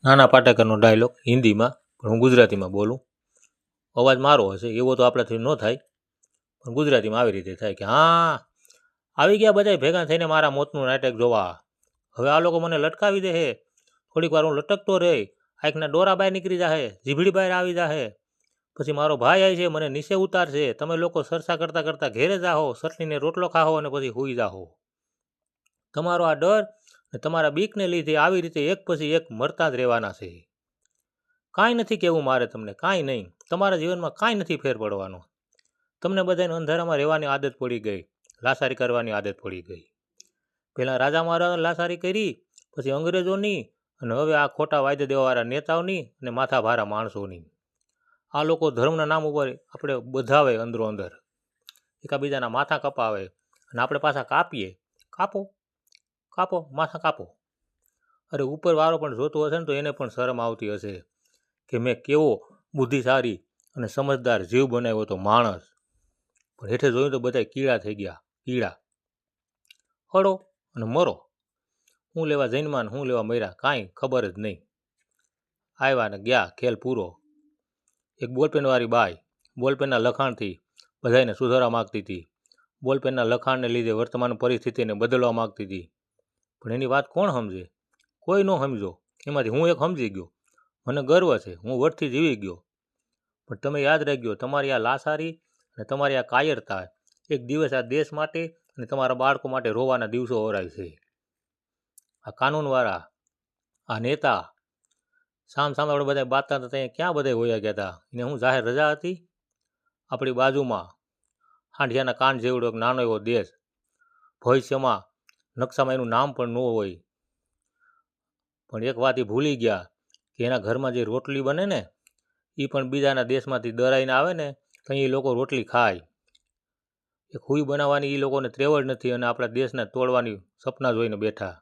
નાના પાટેકરનો ડાયલોગ હિન્દીમાં, પણ હું ગુજરાતીમાં બોલું. અવાજ મારો હશે એવો તો આપણાથી ન થાય, પણ ગુજરાતીમાં આવી રીતે થાય કે હા આવી ગયા બધા ભેગા થઈને મારા મોતનું નાટક જોવા. હવે આ લોકો મને લટકાવી દે હે, થોડીક વાર હું લટકતો રહે, આંખના ડોરા બહાર નીકળી જાહે, જીભડી બહાર આવી જાહે, પછી મારો ભાઈ આવી છે મને નીચે ઉતારશે, તમે લોકો સરસા કરતા કરતા ઘેરે જાહો, સટલીને રોટલો ખાહો અને પછી સૂઈ જાહો. તમારો આ ડર ને તમારા બીકને લીધે આવી રીતે એક પછી એક મરતા જ રહેવાના છે. કાંઈ નથી કહેવું મારે તમને, કાંઈ નહીં. તમારા જીવનમાં કાંઈ નથી ફેર પડવાનો. તમને બધાને અંધારામાં રહેવાની આદત પડી ગઈ, લાસારી કરવાની આદત પડી ગઈ. પહેલાં રાજા મહારાજાને લાસારી કરી, પછી અંગ્રેજોની, અને હવે આ ખોટા વાયદે દેવાવાળા નેતાઓની અને માથા ભારા માણસોની. આ લોકો ધર્મના નામ ઉપર આપણે બધાવે અંદરો અંદર, એકાબીજાના માથા કપાવે, અને આપણે પાછા કાપીએ. કાપો કાપો માથા કાપો. અરે ઉપર વાળો પણ જોતો હશે ને તો એને પણ શરમ આવતી હશે કે મેં કેવો બુદ્ધિશાળી અને સમજદાર જીવ બનાવ્યો હતો માણસ, પણ હેઠે જોયું તો બધા કીડા થઈ ગયા. કીડા હળો અને મરો. હું લેવા જન્માન હું લેવા મર્યા કાંઈ ખબર જ નહીં. આવ્યા ને ગયા, ખેલ પૂરો. એક બોલપેનવાળી બાઈ બોલપેનના લખાણથી બધાને સુધારવા માગતી હતી. બોલપેનના લખાણને લીધે વર્તમાન પરિસ્થિતિને બદલવા માગતી હતી, પણ એની વાત કોણ સમજે? કોઈ ન સમજો. એમાંથી હું એક સમજી ગયો. મને ગર્વ છે, હું વટથી જીવી ગયો. પણ તમે યાદ રાખજો, તમારી આ લાસારી અને તમારી આ કાયરતા એક દિવસ આ દેશ માટે અને તમારા બાળકો માટે રોવાના દિવસો ઓરાય છે. આ કાનૂનવાળા, આ નેતા સામ સામે આપણે બધા બાતતા હતા ત્યાં ક્યાં બધા હોયા ગયા હતા? એને હું જાહેર રજા હતી? આપણી બાજુમાં હાંડિયાના કાન જેવડો એક નાનો એવો દેશ, ભવિષ્યમાં નકશામાં એનું નામ પણ ન હોય, પણ એક વાત એ ભૂલી ગયા કે એના ઘરમાં જે રોટલી બને ને એ પણ બીજાના દેશમાંથી દરાઈને આવે ને તો એ લોકો રોટલી ખાય. એ ખુઈ બનાવવાની એ લોકોને ત્રેવડ નથી, અને આપણા દેશને તોડવાની સપના જોઈને બેઠા.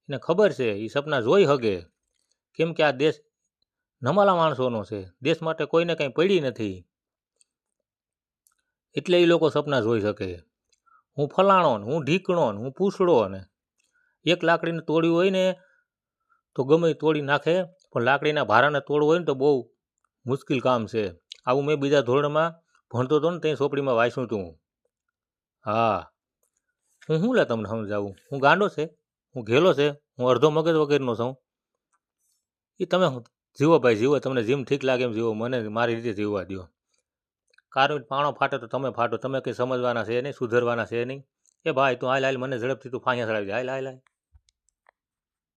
એને ખબર છે એ સપના જોઈ હગે, કેમ કે આ દેશ નમાલા માણસોનો છે, દેશ માટે કોઈને કંઈ પડી નથી, એટલે એ લોકો સપના જોઈ શકે. હું ફલાણો ને હું ઢીકણો ને હું પૂછડો ને. એક લાકડીને તોડ્યું હોય ને તો ગમે તોડી નાખે, પણ લાકડીના ભારાને તોડવું હોય ને તો બહુ મુશ્કેલ કામ છે. આવું મેં બીજા ધોરણમાં ભણતો હતો ને ત્યાં ચોપડીમાં વાંચ્યું હતું. હા, હું શું લે તમને સમજાવું? હું ગાંડો છે? હું ઘેલો છે? હું અડધો મગજ વગરનો છું? એ તમે જીવો ભાઈ જીવો, તમને જેમ ઠીક લાગે એમ જીવો, મને મારી રીતે જીવવા દો. કારણ પાણો ફાટે તો તમે ફાટો, તમે કંઈ સમજવાના છે નહીં, સુધરવાના છે નહીં. એ ભાઈ તું હાલ હાલ, મને ઝડપથી તું ફાંયા ચડાવી દે, હાલ હાલ હાલ.